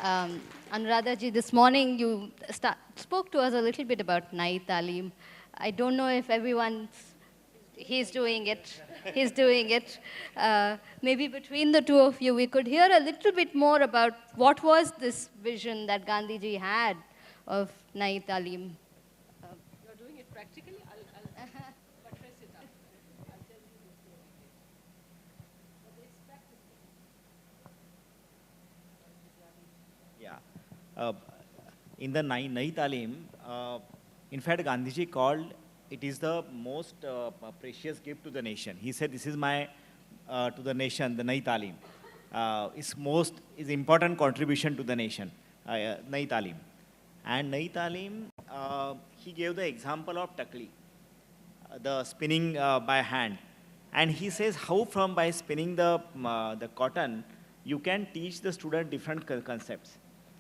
Anuradha ji, this morning you spoke to us a little bit about Nai Talim. I don't know if he's doing it. He's doing it. Maybe between the two of you, we could hear a little bit more about what was this vision that Gandhi ji had of Nai Talim. You're doing it practically? I'll buttress it up. I'll tell you the story. But it's practical. Yeah. In the Nai Talim, in fact, Gandhiji called it is the most precious gift to the nation. He said, this is my, to the nation, the Nai Talim. Is important contribution to the nation, Nai Talim. And Nai Talim, he gave the example of Takli, the spinning by hand. And he says how by spinning the cotton, you can teach the student different concepts.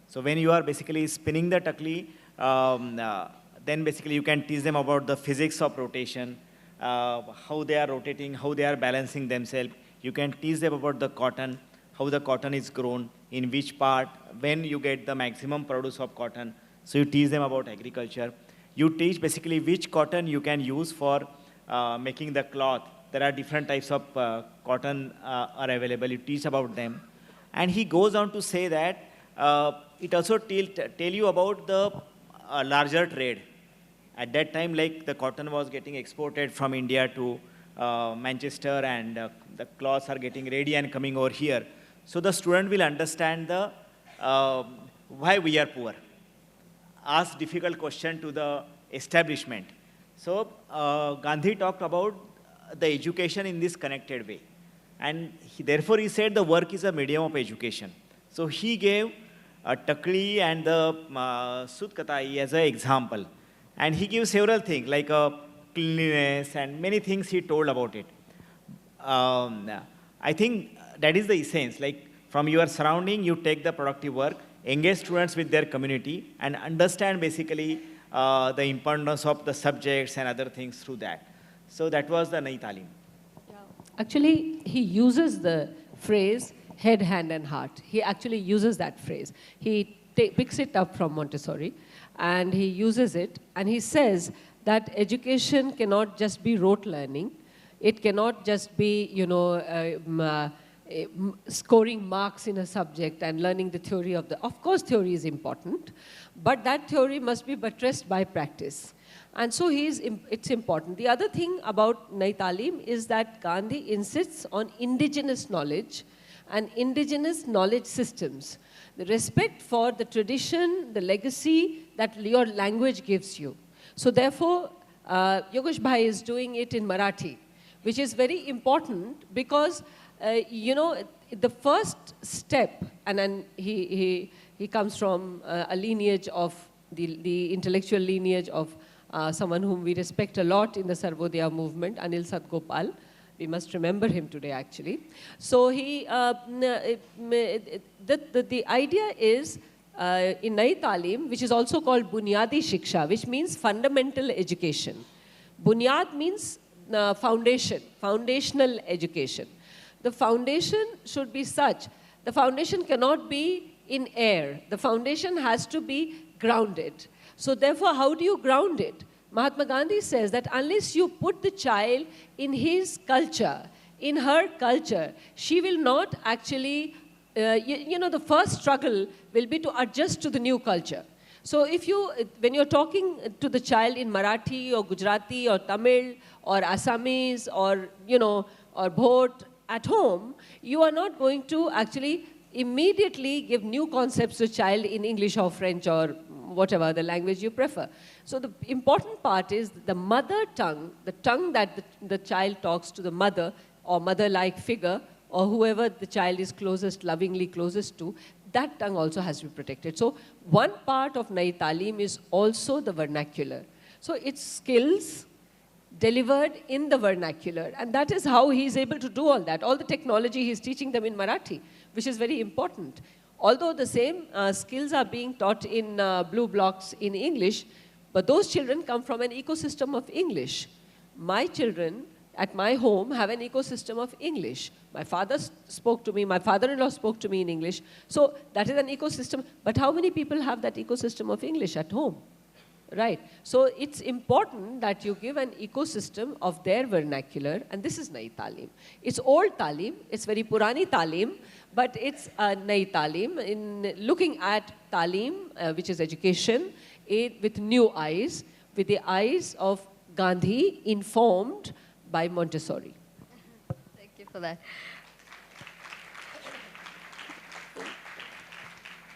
So when you are basically spinning the Takli, then basically you can teach them about the physics of rotation, how they are rotating, how they are balancing themselves. You can teach them about the cotton, how the cotton is grown, in which part, when you get the maximum produce of cotton. So you teach them about agriculture. You teach basically which cotton you can use for making the cloth. There are different types of cotton are available. You teach about them. And he goes on to say that it also tell you about the larger trade. At that time, like the cotton was getting exported from India to Manchester, and the cloths are getting ready and coming over here. So the student will understand the why we are poor. Ask difficult question to the establishment. So Gandhi talked about the education in this connected way. And therefore he said the work is a medium of education. So he gave Takli and the Sutkatai as an example. And he gives several things like cleanliness and many things he told about it. I think that is the essence. Like from your surrounding, you take the productive work, engage students with their community, and understand basically the importance of the subjects and other things through that. So that was the Nai Talim. Yeah. Actually, he uses the phrase head, hand, and heart. He actually uses that phrase. He picks it up from Montessori, and he uses it, and he says that education cannot just be rote learning. It cannot just be, scoring marks in a subject and learning the theory of of course, theory is important, but that theory must be buttressed by practice. And so it's important. The other thing about Nai Talim is that Gandhi insists on indigenous knowledge and indigenous knowledge systems. The respect for the tradition, the legacy that your language gives you. So therefore, Yogesh Bhai is doing it in Marathi, which is very important because, the first step, and then he comes from a lineage of, the intellectual lineage of someone whom we respect a lot in the Sarvodaya movement, Anil Sadgopal. We must remember him today, actually. So the idea is in Nai Talim, which is also called Bunyadi Shiksha, which means fundamental education. Bunyad means foundation, foundational education. The foundation should be such. The foundation cannot be in air. The foundation has to be grounded. So therefore, how do you ground it? Mahatma Gandhi says that unless you put the child in his culture, in her culture, she will not actually, the first struggle will be to adjust to the new culture. So when you're talking to the child in Marathi or Gujarati or Tamil or Assamese or Bhot at home, you are not going to actually immediately give new concepts to a child in English or French or whatever the language you prefer. So the important part is the mother tongue, the tongue that the child talks to the mother or mother-like figure or whoever the child is closest, lovingly closest to, that tongue also has to be protected. So one part of Nai Talim is also the vernacular. So it's skills delivered in the vernacular. And that is how he's able to do all that. All the technology he's teaching them in Marathi, which is very important. Although the same skills are being taught in blue blocks in English, but those children come from an ecosystem of English. My children at my home have an ecosystem of English. My father spoke to me, my father-in-law spoke to me in English. So that is an ecosystem. But how many people have that ecosystem of English at home? Right. So it's important that you give an ecosystem of their vernacular, and this is Nai Talim. It's old Talim, it's very Purani Talim, but it's Nai Talim in looking at Talim, which is education, with new eyes, with the eyes of Gandhi, informed by Montessori. Thank you for that.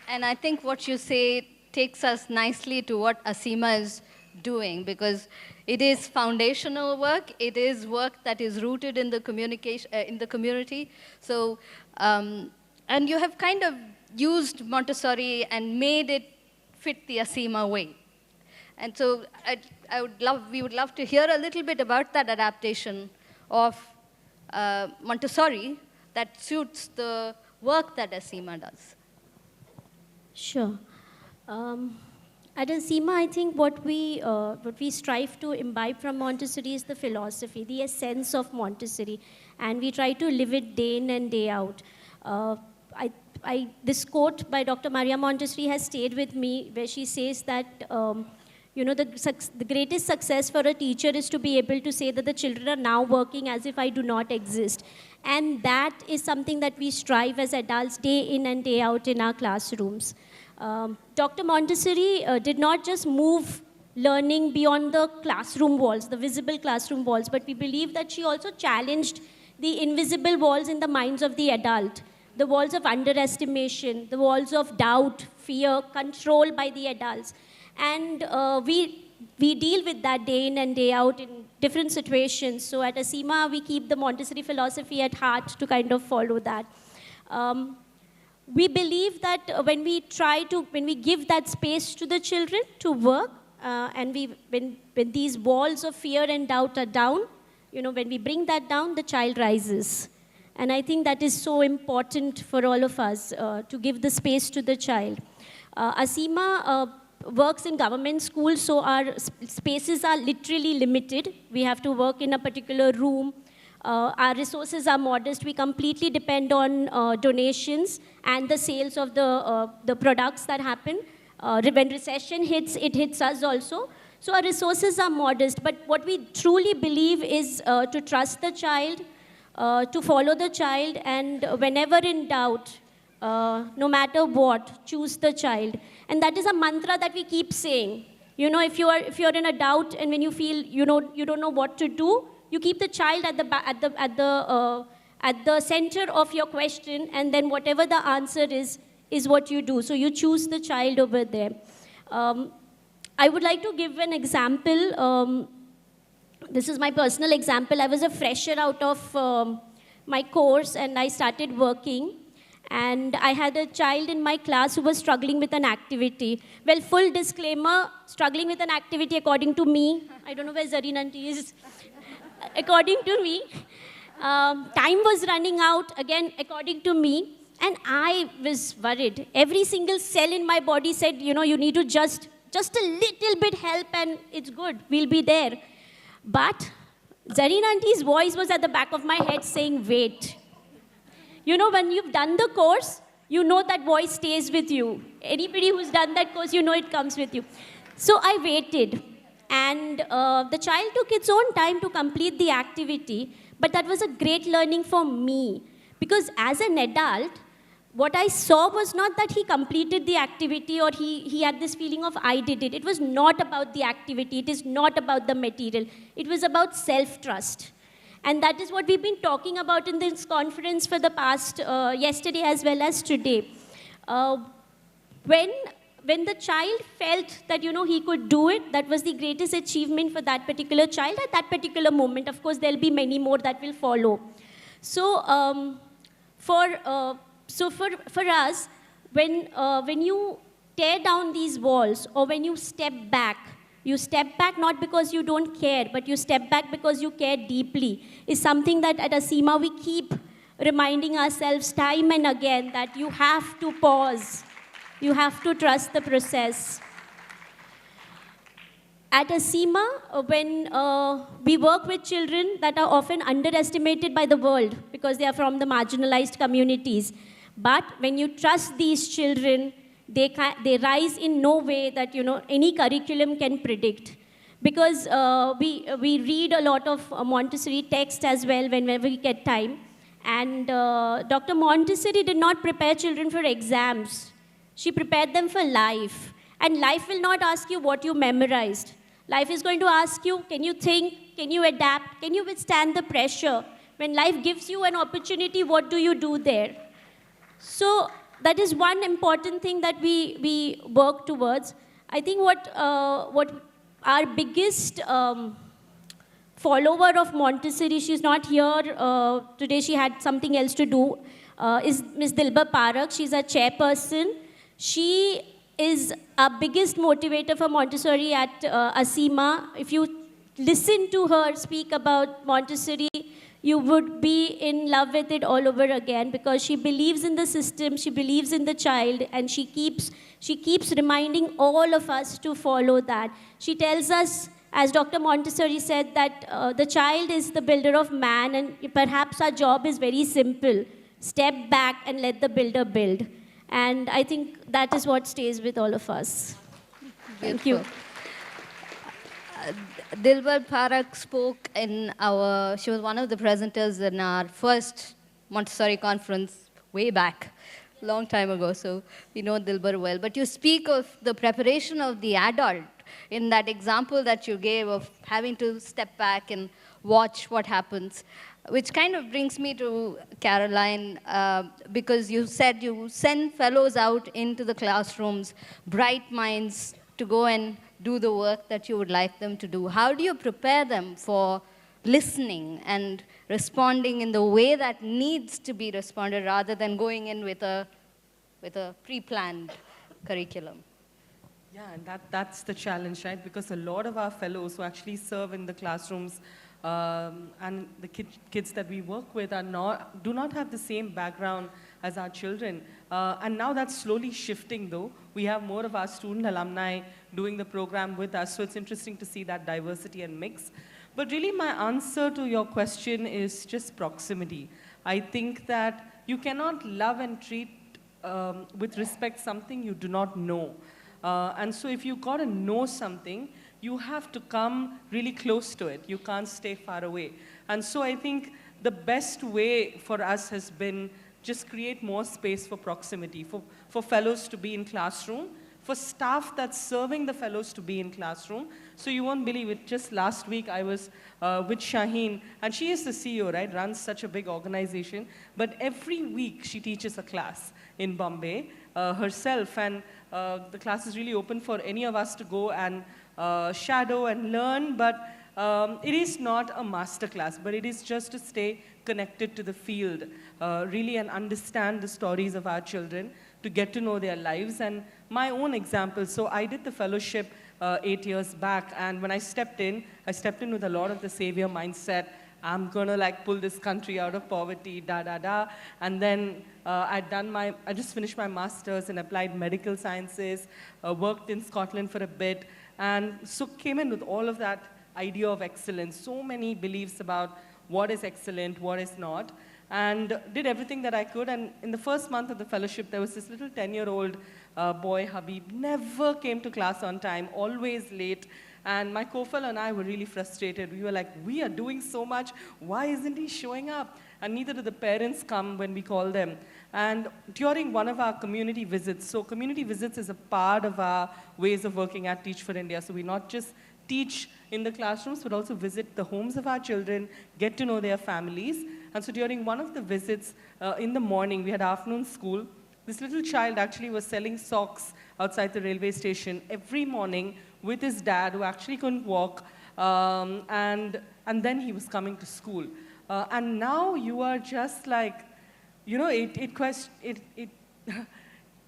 And I think what you say takes us nicely to what Asima is doing, because it is foundational work. It is work that is rooted in the communication, in the community. So, and you have kind of used Montessori and made it fit the Asima way. And so we would love to hear a little bit about that adaptation of Montessori that suits the work that Asima does. Sure. At Asima, I think what we strive to imbibe from Montessori is the philosophy, the essence of Montessori, and we try to live it day in and day out. This quote by Dr. Maria Montessori has stayed with me, where she says that the greatest success for a teacher is to be able to say that the children are now working as if I do not exist. And that is something that we strive as adults day in and day out in our classrooms. Dr. Montessori did not just move learning beyond the classroom walls, the visible classroom walls, but we believe that she also challenged the invisible walls in the minds of the adult, the walls of underestimation, the walls of doubt, fear, control by the adults. And we deal with that day in and day out in different situations. So at Asima, we keep the Montessori philosophy at heart to kind of follow that. We believe that when we give that space to the children to work, and when these walls of fear and doubt are down, when we bring that down, the child rises. And I think that is so important for all of us, to give the space to the child. Asima works in government schools, so our spaces are literally limited. We have to work in a particular room. Our resources are modest. We completely depend on donations and the sales of the products that happen. When recession hits, it hits us also. So our resources are modest. But what we truly believe is to trust the child, to follow the child, and whenever in doubt, no matter what, choose the child. And that is a mantra that we keep saying. If you're in a doubt and when you feel you don't know what to do, you keep the child at the center of your question, and then whatever the answer is what you do. So you choose the child over there. I would like to give an example. This is my personal example. I was a fresher out of my course, and I started working. And I had a child in my class who was struggling with an activity. Well, full disclaimer, struggling with an activity according to me. I don't know where Zareen auntie is. According to me. Time was running out, again, according to me. And I was worried. Every single cell in my body said, you need to just a little bit help and it's good. We'll be there. But Zareen auntie's voice was at the back of my head saying, wait. When you've done the course, that voice stays with you. Anybody who's done that course, it comes with you. So I waited. And the child took its own time to complete the activity. But that was a great learning for me. Because as an adult, what I saw was not that he completed the activity or he had this feeling of I did it. It was not about the activity. It is not about the material. It was about self-trust. And that is what we've been talking about in this conference for the past, yesterday as well as today. When the child felt that, he could do it, that was the greatest achievement for that particular child at that particular moment. Of course, there'll be many more that will follow. So, for us, when you tear down these walls or when you step back not because you don't care, but you step back because you care deeply, is something that at Asima we keep reminding ourselves time and again that you have to pause. You have to trust the process. at ASEMA, when we work with children that are often underestimated by the world because they are from the marginalized communities. But when you trust these children, they rise in no way that any curriculum can predict. Because we read a lot of Montessori text as well whenever we get time. And Dr. Montessori did not prepare children for exams. She prepared them for life. And life will not ask you what you memorized. Life is going to ask you, can you think? Can you adapt? Can you withstand the pressure? When life gives you an opportunity, what do you do there? So that is one important thing that we work towards. I think what our biggest follower of Montessori, she's not here today, she had something else to do, is Ms. Dilbar Parak. She's a chairperson. She is our biggest motivator for Montessori at ASEMA. If you listen to her speak about Montessori, you would be in love with it all over again, because she believes in the system, she believes in the child, and she keeps reminding all of us to follow that. She tells us, as Dr. Montessori said, that the child is the builder of man, and perhaps our job is very simple. Step back and let the builder build. And I think that is what stays with all of us. Thank you. Dilbar Parak spoke she was one of the presenters in our first Montessori conference way back, long time ago, so we know Dilbar well. But you speak of the preparation of the adult in that example that you gave of having to step back and watch what happens, which kind of brings me to Caroline, because you said you send fellows out into the classrooms, bright minds, to go and do the work that you would like them to do. How do you prepare them for listening and responding in the way that needs to be responded, rather than going in with a pre-planned curriculum? Yeah, and that's the challenge, right? Because a lot of our fellows who actually serve in the classrooms and the kids that we work with do not have the same background as our children. And now that's slowly shifting, though. We have more of our student alumni doing the program with us, so it's interesting to see that diversity and mix. But really, my answer to your question is just proximity. I think that you cannot love and treat with respect something you do not know. And so if you got to know something, you have to come really close to it. You can't stay far away. And so I think the best way for us has been just create more space for proximity, for fellows to be in classroom, for staff that's serving the fellows to be in classroom. So you won't believe it, just last week I was with Shaheen, and she is the CEO, right, runs such a big organization, but every week she teaches a class in Bombay herself, and the class is really open for any of us to go and shadow and learn, but it is not a master class, but it is just to stay connected to the field, really, and understand the stories of our children, to get to know their lives. And my own example, so I did the fellowship 8 years back, and when I stepped in with a lot of the savior mindset. I'm gonna like pull this country out of poverty, and then I just finished my master's in applied medical sciences, worked in Scotland for a bit, and so came in with all of that idea of excellence, so many beliefs about what is excellent, what is not, and did everything that I could. And in the first month of the fellowship, there was this little 10-year-old boy, Habib, never came to class on time, always late. And my co-fellow and I were really frustrated. We were like, we are doing so much, why isn't he showing up? And neither do the parents come when we call them. And during one of our community visits, so community visits is a part of our ways of working at Teach for India. So we not just teach in the classrooms, but also visit the homes of our children, get to know their families. And so during one of the visits in the morning, we had afternoon school. This little child actually was selling socks outside the railway station every morning with his dad, who actually couldn't walk, and then he was coming to school. And now you are just like, you know,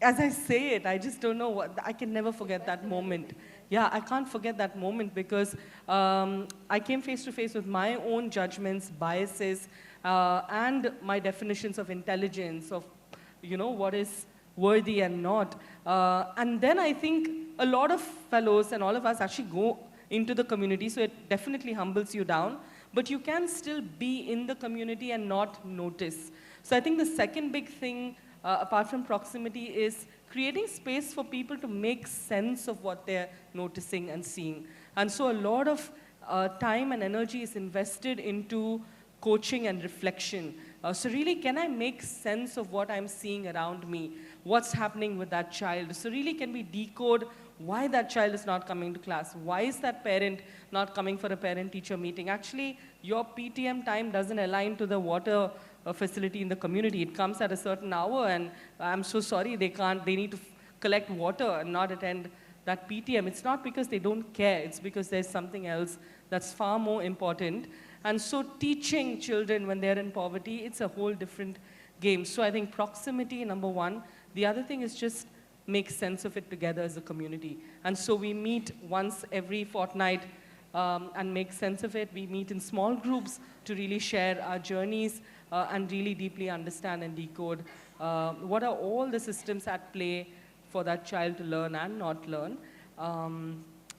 as I say it, I just don't know I can never forget that moment. Yeah, I can't forget that moment, because I came face to face with my own judgments, biases, and my definitions of intelligence, of, you know, what is worthy and not. And then I think a lot of fellows and all of us actually go into the community. So it definitely humbles you down. But you can still be in the community and not notice. So I think the second big thing, apart from proximity, is creating space for people to make sense of what they're noticing and seeing. And so a lot of time and energy is invested into coaching and reflection. So really, can I make sense of what I'm seeing around me? What's happening with that child? So really, can we decode why that child is not coming to class? Why is that parent not coming for a parent-teacher meeting? Actually, your PTM time doesn't align to the water facility in the community. It comes at a certain hour, and I'm so sorry, they need to collect water and not attend that PTM. It's not because they don't care, it's because there's something else that's far more important. And so teaching children when they're in poverty, it's a whole different game. So I think proximity, number one. The other thing is just make sense of it together as a community. And so we meet once every fortnight and make sense of it. We meet in small groups to really share our journeys and really deeply understand and decode what are all the systems at play for that child to learn and not learn.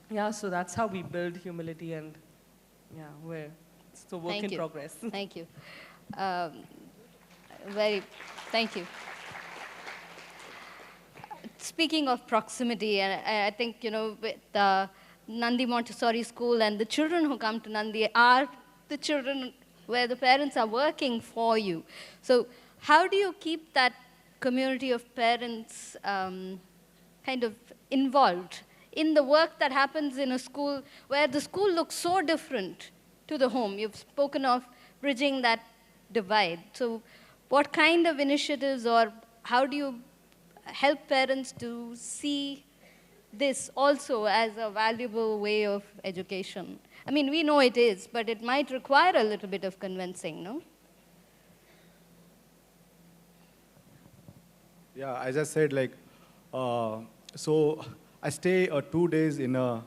Yeah, so that's how we build humility, and yeah, it's a work in progress. Thank you. Thank you. Speaking of proximity, and I think, with the Nandi Montessori school and the children who come to Nandi are the children where the parents are working for you. So how do you keep that community of parents kind of involved in the work that happens in a school where the school looks so different to the home? You've spoken of bridging that divide. So what kind of initiatives, or how do you help parents to see this also as a valuable way of education? I mean, we know it is, but it might require a little bit of convincing, no? Yeah, as I said, so I stay 2 days in a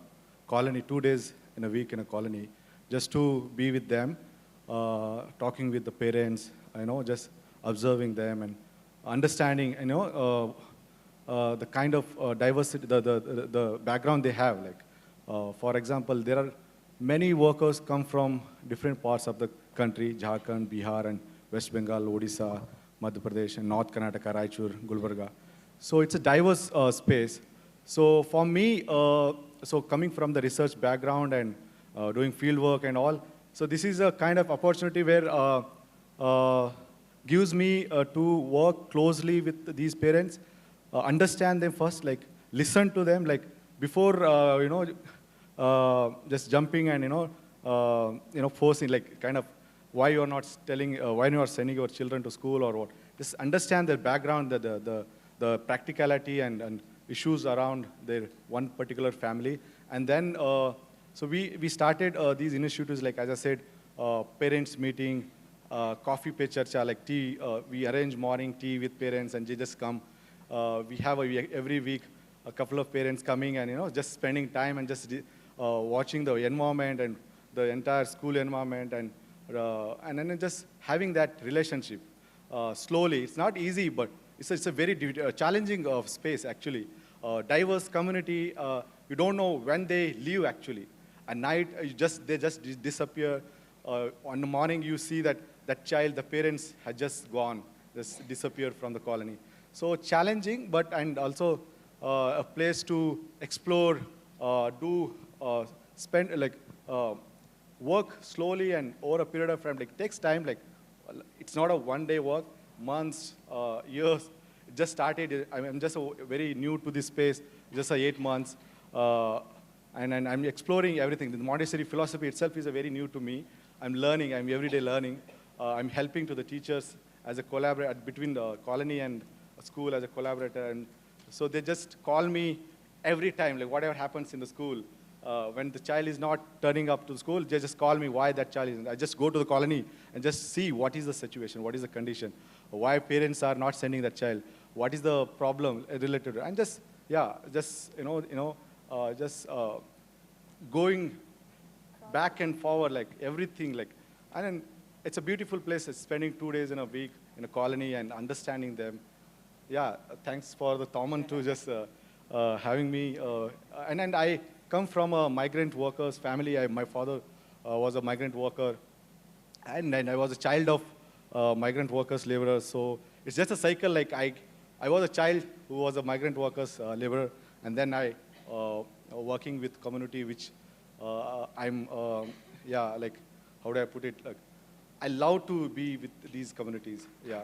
colony, 2 days in a week in a colony, just to be with them, talking with the parents, just observing them and understanding, the kind of diversity, the background they have. For example, there are many workers come from different parts of the country: Jharkhand, Bihar, and West Bengal, Odisha, Madhya Pradesh, and North Karnataka, Raichur, Gulbarga. So it's a diverse space. So for me, so coming from the research background and doing field work and all, so this is a kind of opportunity where gives me to work closely with these parents, understand them first, listen to them, before just jumping and forcing, kind of why you're not telling, why you're not sending your children to school or what. Just understand their background, the practicality and issues around their one particular family. And then, so we started these initiatives, as I said, parents meeting, coffee pe charcha, tea. We arrange morning tea with parents and they just come. We have every week a couple of parents coming and, just spending time and just watching the environment and the entire school environment and then just having that relationship slowly. It's not easy, but it's a very challenging space, actually. Diverse community, you don't know when they leave, actually. At night, they just disappear. On the morning, you see that child, the parents had just gone, just disappeared from the colony. So challenging, and also a place to explore, spend, work slowly and over a period of time. It takes time. It's not a one-day work, months, years. It just started. I'm just very new to this space, just 8 months. And I'm exploring everything. The Montessori philosophy itself is very new to me. I'm learning. I'm every day learning. I'm helping to the teachers as a collaborator between the colony and school as a collaborator. And so they just call me every time, whatever happens in the school. When the child is not turning up to school, they just call me why that child isn't. I just go to the colony and just see what is the situation, what is the condition, why parents are not sending that child, what is the problem related to it. And just going back and forward, everything, and then it's a beautiful place. It's spending 2 days in a week in a colony and understanding them. Yeah, thanks for the Thoman to just having me. And I come from a migrant workers family. My father was a migrant worker, and I was a child of migrant workers, laborers. So it's just a cycle. Like I was a child who was a migrant workers, laborer, and then I working with community, which I'm, yeah, like, how do I put it? Like, I love to be with these communities. Yeah.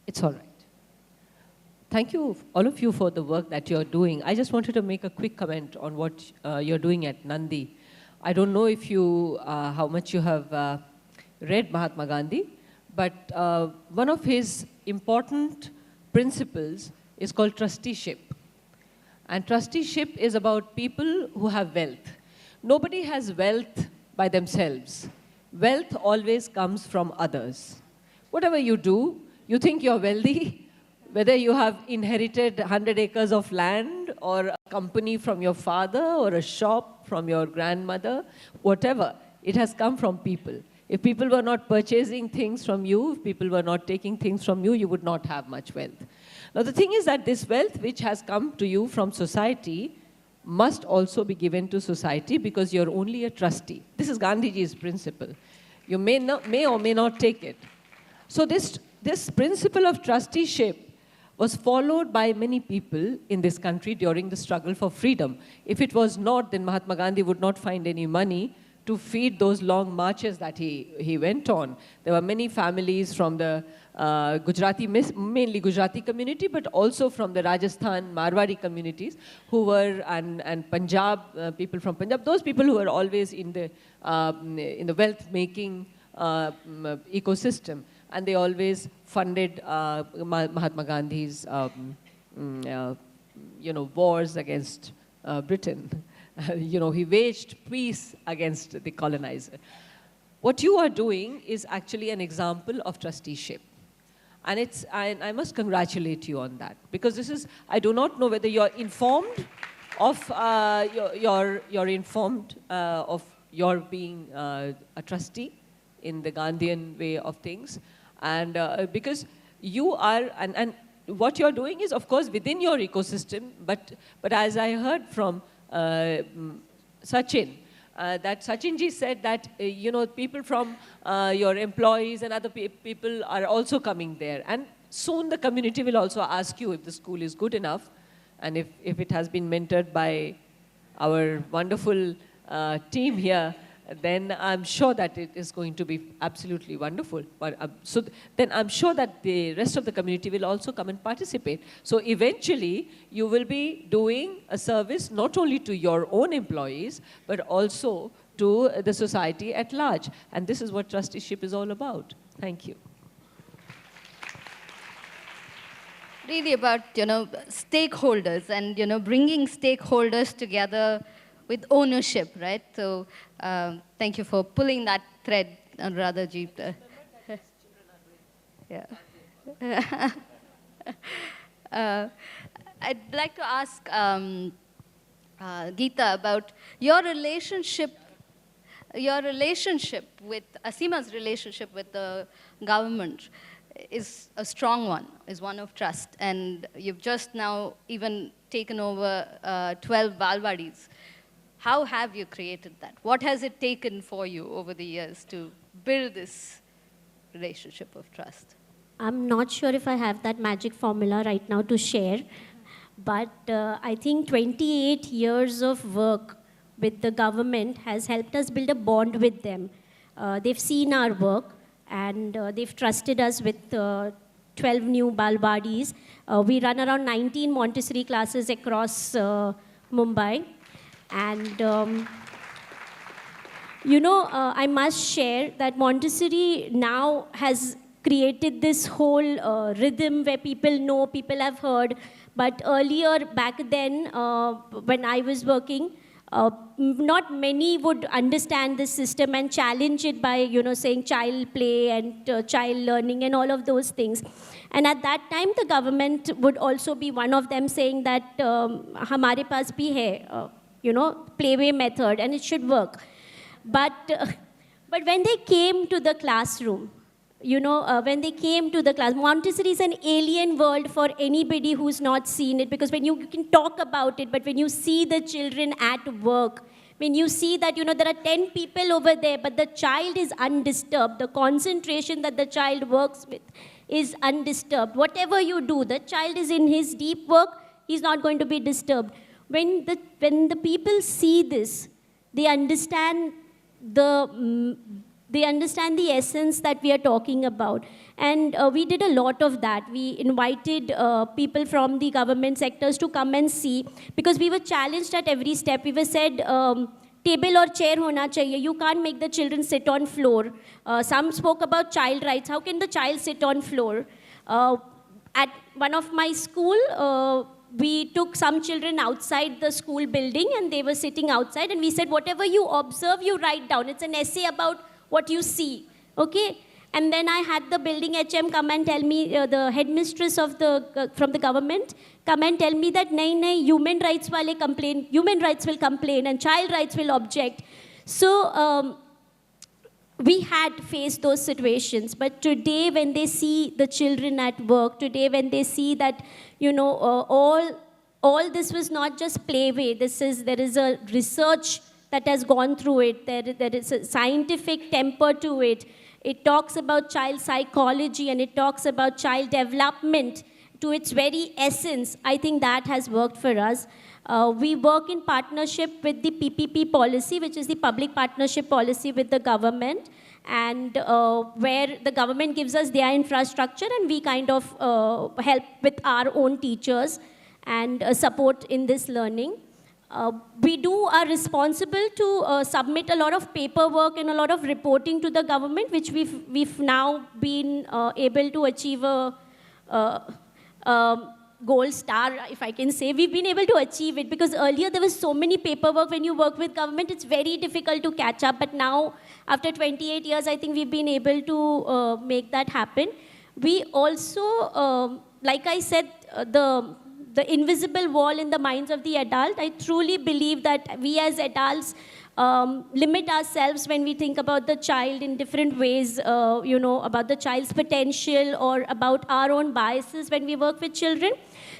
It's all right. Thank you, all of you, for the work that you're doing. I just wanted to make a quick comment on what you're doing at Nandi. I don't know if you, how much you have read Mahatma Gandhi, but one of his important principles is called trusteeship. And trusteeship is about people who have wealth. Nobody has wealth by themselves. Wealth always comes from others. Whatever you do, you think you're wealthy, whether you have inherited 100 acres of land or a company from your father or a shop from your grandmother, whatever, it has come from people. If people were not purchasing things from you, if people were not taking things from you, you would not have much wealth. Now the thing is that this wealth which has come to you from society must also be given to society because you're only a trustee. This is Gandhiji's principle. You may or may not take it. So this principle of trusteeship was followed by many people in this country during the struggle for freedom. If it was not, then Mahatma Gandhi would not find any money to feed those long marches that he went on. There were many families from the Gujarati, mainly Gujarati community, but also from the Rajasthan, Marwari communities who were, and Punjab, people from Punjab, those people who were always in the wealth-making ecosystem. And they always funded Mahatma Gandhi's, wars against Britain. He waged peace against the colonizer. What you are doing is actually an example of trusteeship. And I must congratulate you on that. Because this is, I do not know whether you're informed of, you're informed of your being a trustee in the Gandhian way of things. And because you are, and what you're doing is, of course, within your ecosystem, but as I heard from Sachin, that Sachinji said that, people from your employees and other people are also coming there. And soon the community will also ask you if the school is good enough and if it has been mentored by our wonderful team here, then I'm sure that it is going to be absolutely wonderful. But so then I'm sure that the rest of the community will also come and participate. So eventually, you will be doing a service not only to your own employees, but also to the society at large. And this is what trusteeship is all about. Thank you. Really about, stakeholders and, bringing stakeholders together with ownership, right? So thank you for pulling that thread, Radhaji. Yeah. I'd like to ask Geeta about your relationship with, Asima's relationship with the government is a strong one, is one of trust. And you've just now even taken over 12 Balwadis. How have you created that? What has it taken for you over the years to build this relationship of trust? I'm not sure if I have that magic formula right now to share, but I think 28 years of work with the government has helped us build a bond with them. They've seen our work and they've trusted us with 12 new Balwadis. We run around 19 Montessori classes across Mumbai. And, I must share that Montessori now has created this whole rhythm where people know, people have heard. But earlier, back then, when I was working, not many would understand this system and challenge it by, saying child play and child learning and all of those things. And at that time, the government would also be one of them saying that, hamare paas bhi hai, playway method, and it should work. But But when they came to the classroom, when they came to the class, Montessori is an alien world for anybody who's not seen it, because when you can talk about it, but when you see the children at work, when you see that, there are 10 people over there, but the child is undisturbed, the concentration that the child works with is undisturbed. Whatever you do, the child is in his deep work, he's not going to be disturbed. When the people see this, they understand the essence that we are talking about. And we did a lot of that. We invited people from the government sectors to come and see, because we were challenged at every step. We were said, table or chair hona chahiye. You can't make the children sit on floor. Some spoke about child rights. How can the child sit on floor? At one of my school, we took some children outside the school building, and they were sitting outside, and we said, whatever you observe, you write down. It's an essay about what you see, okay? And then I had the building HM come and tell me, the headmistress from the government, come and tell me that, nahi, human rights will complain, and child rights will object. So we had faced those situations, but today when they see the children at work, today when they see that, all this was not just playway, there is a research that has gone through it, there is a scientific temper to it. It talks about child psychology, and it talks about child development to its very essence. I think that has worked for us. We work in partnership with the PPP policy, which is the public partnership policy with the government, and where the government gives us their infrastructure, and we kind of help with our own teachers and support in this learning. We are responsible to submit a lot of paperwork and a lot of reporting to the government, which we've now been able to achieve a gold star, if I can say. We've been able to achieve it, because earlier there was so many paperwork. When you work with government, it's very difficult to catch up. But now, after 28 years, I think we've been able to make that happen. We also, like I said, the invisible wall in the minds of the adult. I truly believe that we as adults limit ourselves when we think about the child in different ways, about the child's potential or about our own biases when we work with children.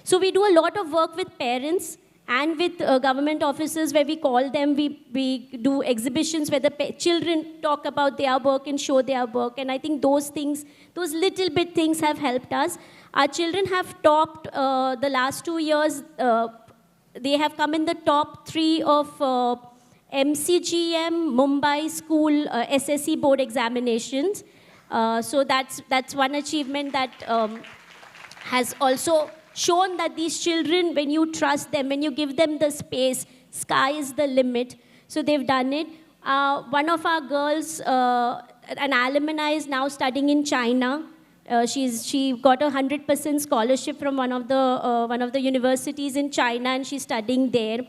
So we do a lot of work with parents and with government officers, where we call them, we do exhibitions where the children talk about their work and show their work. And I think those little bit things have helped us. Our children have topped the last 2 years. They have come in the top 3 of MCGM Mumbai school SSC board examinations. So that's one achievement that has also shown that these children, when you trust them, when you give them the space, sky is the limit. So they've done it. One of our girls, an alumni, is now studying in China. She got a 100% scholarship from one of the universities in China, and she's studying there.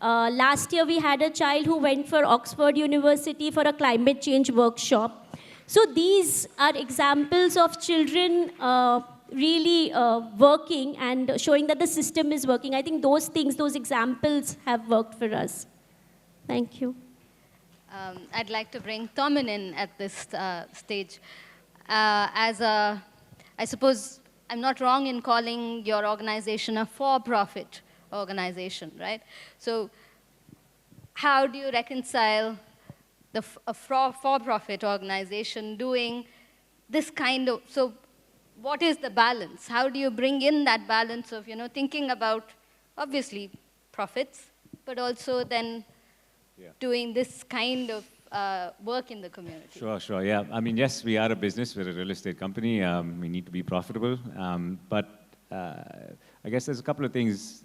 Last year, we had a child who went for Oxford University for a climate change workshop. So these are examples of children really working and showing that the system is working. I think those examples have worked for us. Thank you. I'd like to bring Tomin in at this stage. I suppose I'm not wrong in calling your organization a for-profit organization, right? So how do you reconcile a for-profit organization doing this kind of, so what is the balance? How do you bring in that balance of, thinking about, obviously, profits, but also then doing this kind of work in the community? Sure, yeah. I mean, yes, we are a business. We're a real estate company. We need to be profitable. But I guess there's a couple of things.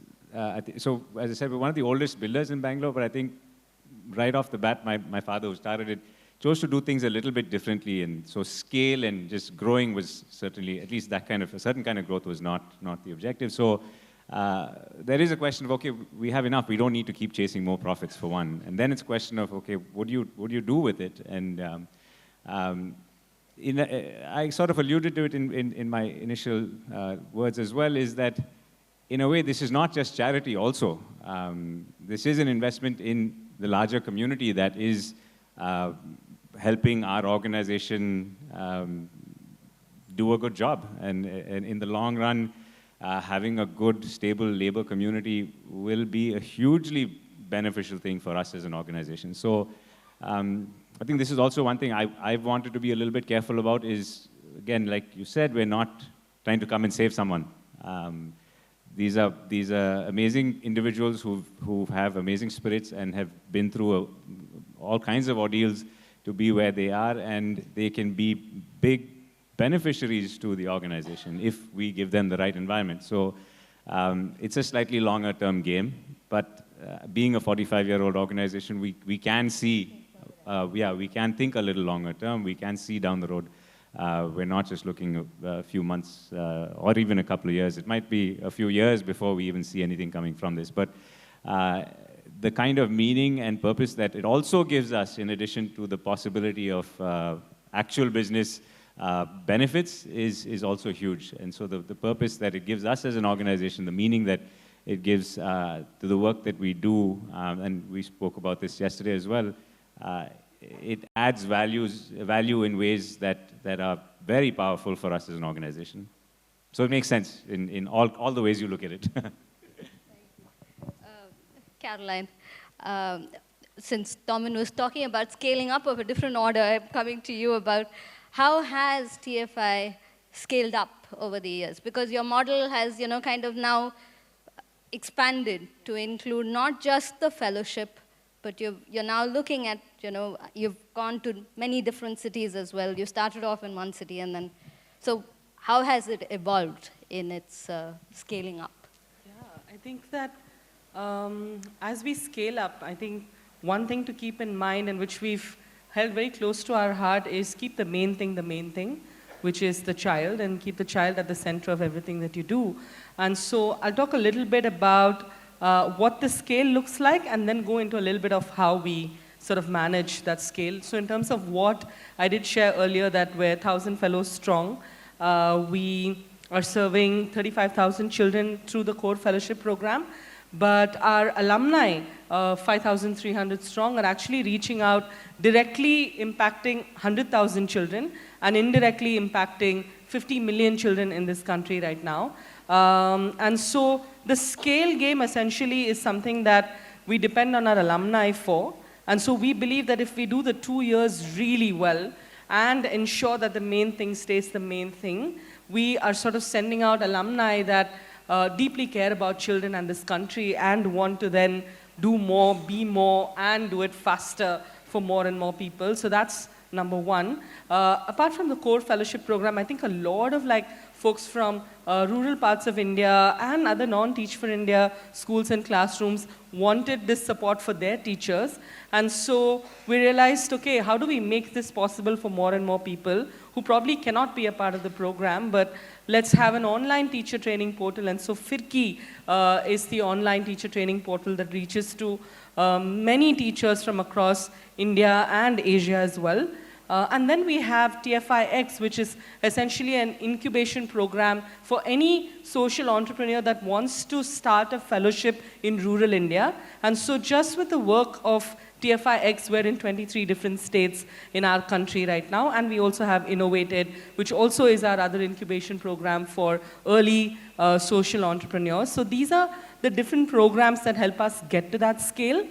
So, as I said, we're one of the oldest builders in Bangalore, but I think right off the bat, my father, who started it, chose to do things a little bit differently. And so scale and just growing was certainly, at least a certain kind of growth was not the objective. So there is a question of, okay, we have enough. We don't need to keep chasing more profits, for one. And then it's a question of, okay, what do you do with it? And I sort of alluded to it in my initial words as well, is that in a way, this is not just charity also. This is an investment in the larger community that is helping our organization do a good job. And in the long run, having a good, stable labor community will be a hugely beneficial thing for us as an organization. So I think this is also one thing I've wanted to be a little bit careful about is, again, like you said, we're not trying to come and save someone. These are amazing individuals who have amazing spirits and have been through all kinds of ordeals to be where they are, and they can be big beneficiaries to the organization if we give them the right environment. So it's a slightly longer term game, but being a 45-year-old organization, we can see, we can think a little longer term, we can see down the road. We're not just looking a few months or even a couple of years. It might be a few years before we even see anything coming from this. But the kind of meaning and purpose that it also gives us, in addition to the possibility of actual business benefits, is also huge. And so the purpose that it gives us as an organization, the meaning that it gives to the work that we do, and we spoke about this yesterday as well, it adds value in ways that are very powerful for us as an organization. So it makes sense in all the ways you look at it. Caroline, since Domin was talking about scaling up of a different order, I'm coming to you about how has TFI scaled up over the years? Because your model has, kind of now expanded to include not just the fellowship, but you're now looking at, you've gone to many different cities as well. You started off in one city and then, so how has it evolved in its scaling up? Yeah, I think that as we scale up, I think one thing to keep in mind and which we've held very close to our heart is keep the main thing, which is the child, and keep the child at the center of everything that you do. And so I'll talk a little bit about what the scale looks like, and then go into a little bit of how we sort of manage that scale. So in terms of what I did share earlier, that we're 1,000 fellows strong. We are serving 35,000 children through the core fellowship program, but our alumni, 5,300 strong, are actually reaching out, directly impacting 100,000 children and indirectly impacting 50 million children in this country right now. And so the scale game essentially is something that we depend on our alumni for. And so we believe that if we do the 2 years really well and ensure that the main thing stays the main thing, we are sort of sending out alumni that deeply care about children and this country and want to then do more, be more, and do it faster for more and more people. So that's number one. Apart from the core fellowship program, I think a lot of folks from rural parts of India and other non-Teach for India schools and classrooms wanted this support for their teachers. And so we realized, okay, how do we make this possible for more and more people who probably cannot be a part of the program, but let's have an online teacher training portal. And so Firki is the online teacher training portal that reaches to many teachers from across India and Asia as well. And then we have TFIX, which is essentially an incubation program for any social entrepreneur that wants to start a fellowship in rural India. And so just with the work of TFIX, we're in 23 different states in our country right now. And we also have Innovated, which also is our other incubation program for early social entrepreneurs. So these are the different programs that help us get to that scale.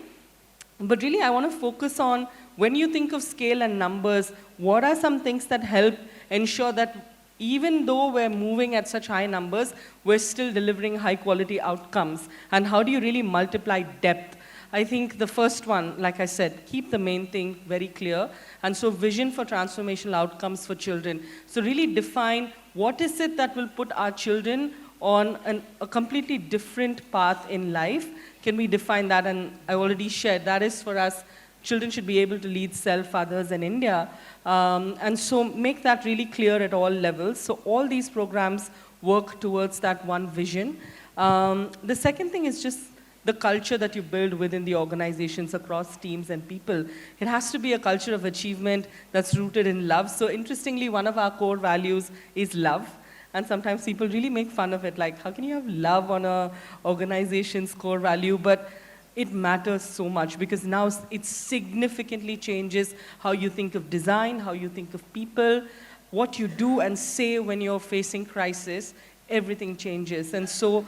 But really, I want to focus on, when you think of scale and numbers, what are some things that help ensure that even though we're moving at such high numbers, we're still delivering high quality outcomes? And how do you really multiply depth? I think the first one, like I said, keep the main thing very clear. And so vision for transformational outcomes for children. So really define what is it that will put our children on a completely different path in life. Can we define that? And I already shared, that is for us, children should be able to lead self, others, and India. And so make that really clear at all levels. So all these programs work towards that one vision. The second thing is just the culture that you build within the organizations across teams and people. It has to be a culture of achievement that's rooted in love. So interestingly, one of our core values is love. And sometimes people really make fun of it, like, how can you have love on an organization's core value? But it matters so much because now it significantly changes how you think of design, how you think of people, what you do and say when you're facing crisis. Everything changes. And so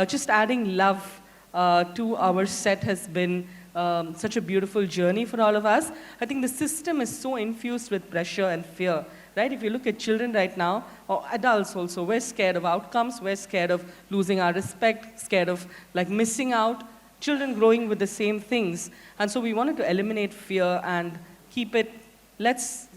just adding love to our set has been such a beautiful journey for all of us. I think the system is so infused with pressure and fear, right? If you look at children right now, or adults also, we're scared of outcomes, we're scared of losing our respect, scared of like missing out. Children growing with the same things. And so we wanted to eliminate fear and keep it, let's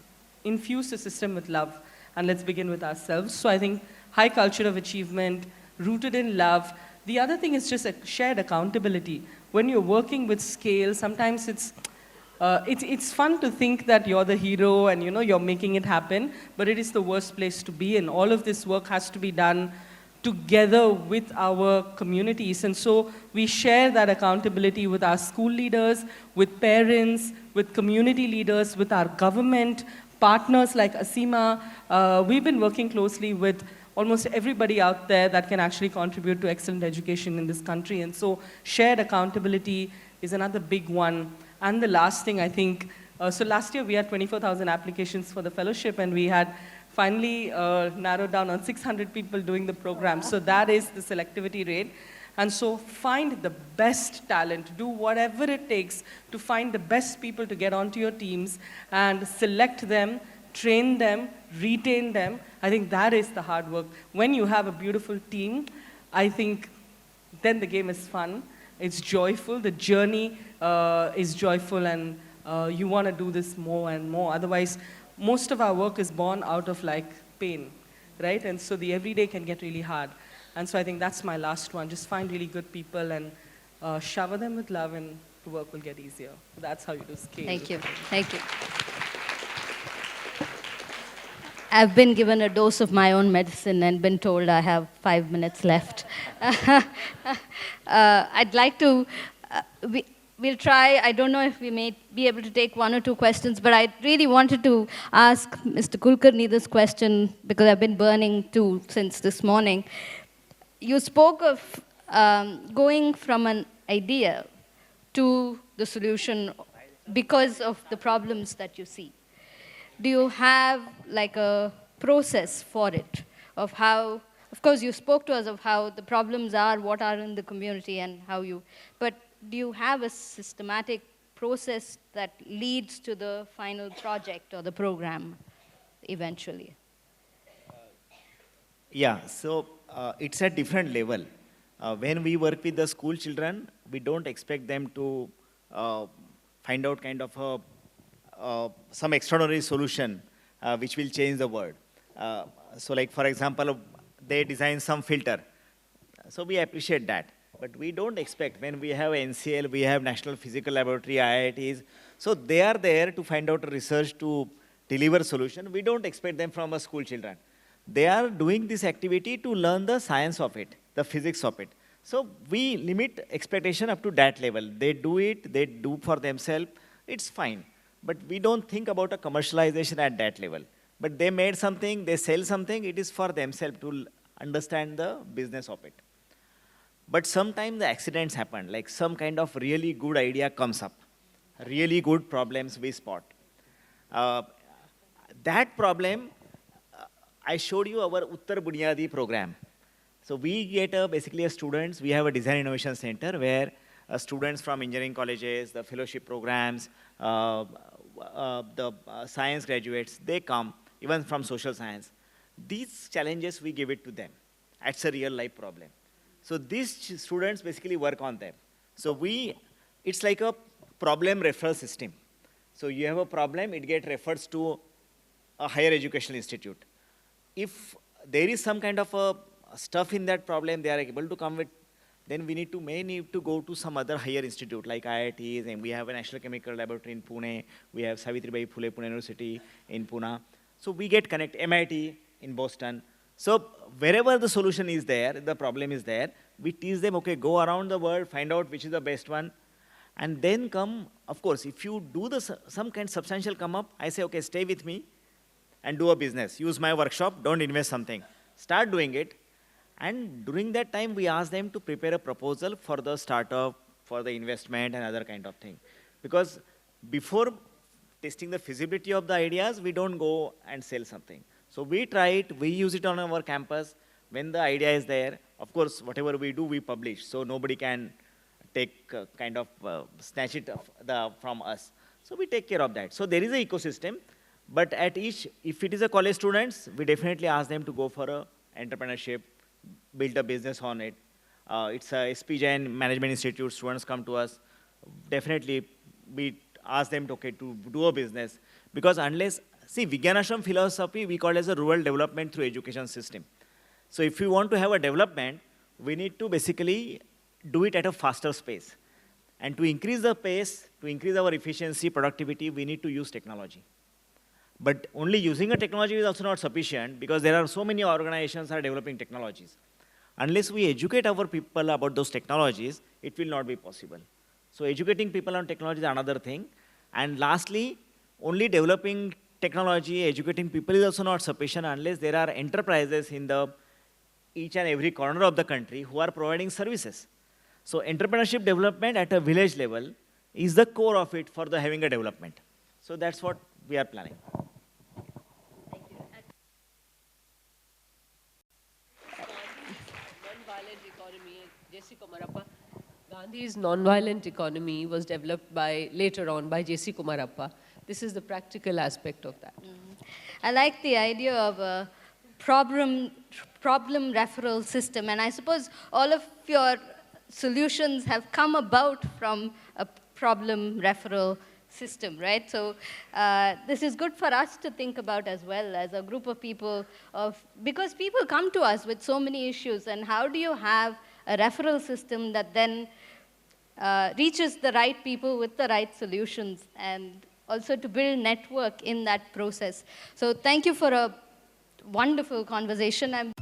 infuse the system with love and let's begin with ourselves. So I think high culture of achievement, rooted in love. The other thing is just a shared accountability. When you're working with scale, sometimes it's fun to think that you're the hero and you're making it happen, but it is the worst place to be in. All of this work has to be done together with our communities. And so we share that accountability with our school leaders, with parents, with community leaders, with our government, partners like Asima. We've been working closely with almost everybody out there that can actually contribute to excellent education in this country. And so shared accountability is another big one. And the last thing, I think, so last year we had 24,000 applications for the fellowship, and we had finally narrowed down on 600 people doing the program. So that is the selectivity rate. And so find the best talent, do whatever it takes to find the best people to get onto your teams and select them, train them, retain them. I think that is the hard work. When you have a beautiful team, I think then the game is fun. It's joyful. The journey is joyful, and you want to do this more and more. Otherwise, most of our work is born out of like pain, right? And so the everyday can get really hard. And so I think that's my last one. Just find really good people and shower them with love, and the work will get easier. That's how you do scale. Thank you. Thank you. I've been given a dose of my own medicine and been told I have 5 minutes left. I'd like to, we'll try, I don't know if we may be able to take 1 or 2 questions, but I really wanted to ask Mr. Kulkarni this question because I've been burning too since this morning. You spoke of going from an idea to the solution because of the problems that you see. Do you have like a process for it, of how, of course you spoke to us of how the problems are, what are in the community and how you, but do you have a systematic process that leads to the final project or the program eventually? Yeah, so it's at different level. When we work with the school children, we don't expect them to find out kind of some extraordinary solution which will change the world. So like for example, they design some filter. So we appreciate that. But we don't expect, when we have NCL, we have National Physical Laboratory, IITs, so they are there to find out research to deliver solution. We don't expect them from our school children. They are doing this activity to learn the science of it, the physics of it. So we limit expectation up to that level. They do it, they do for themselves, it's fine. But we don't think about a commercialization at that level. But they made something, they sell something, it is for themselves to understand the business of it. But sometimes the accidents happen, like some kind of really good idea comes up, really good problems we spot. That problem, I showed you our Uttar Bunyadi program. So we get basically students, we have a design innovation center where students from engineering colleges, the fellowship programs, the science graduates, they come, even from social science. These challenges, we give it to them. That's a real life problem. So these students basically work on them. So it's like a problem referral system. So you have a problem, it gets referred to a higher educational institute. If there is some kind of a stuff in that problem they are able to come with, then we may need to go to some other higher institute like IITs, and we have a National Chemical Laboratory in Pune, we have Savitribai Phule Pune University in Pune. So we get connect MIT in Boston. So wherever the solution is there, the problem is there, we teach them, okay, go around the world, find out which is the best one, and then come, of course, if you do some kind of substantial come up, I say, okay, stay with me and do a business. Use my workshop, don't invest something. Start doing it. And during that time, we ask them to prepare a proposal for the startup, for the investment and other kind of thing. Because before testing the feasibility of the ideas, we don't go and sell something. So we try it, we use it on our campus. When the idea is there, of course, whatever we do, we publish. So nobody can take snatch it from us. So we take care of that. So there is an ecosystem, but at each, if it is a college students, we definitely ask them to go for a entrepreneurship, build a business on it. It's a SP Jain Management Institute, students come to us. Definitely, we ask them to, okay, to do a business. Because unless, see, Vijnanashram philosophy, we call it as a rural development through education system. So if we want to have a development, we need to basically do it at a faster pace. And to increase the pace, to increase our efficiency, productivity, we need to use technology. But only using a technology is also not sufficient because there are so many organizations that are developing technologies. Unless we educate our people about those technologies, it will not be possible. So educating people on technology is another thing. And lastly, only developing technology, educating people is also not sufficient unless there are enterprises in the each and every corner of the country who are providing services. So entrepreneurship development at a village level is the core of it for the having a development. So that's what we are planning. Non-violent economy, J.C. Kumarappa. Gandhi's non-violent economy was developed later on by J.C. Kumarappa. This is the practical aspect of that. I like the idea of a problem referral system, and I suppose all of your solutions have come about from a problem referral system, right? So this is good for us to think about as well as a group of people, because people come to us with so many issues, and how do you have a referral system that then reaches the right people with the right solutions, and also to build network in that process. So thank you for a wonderful conversation.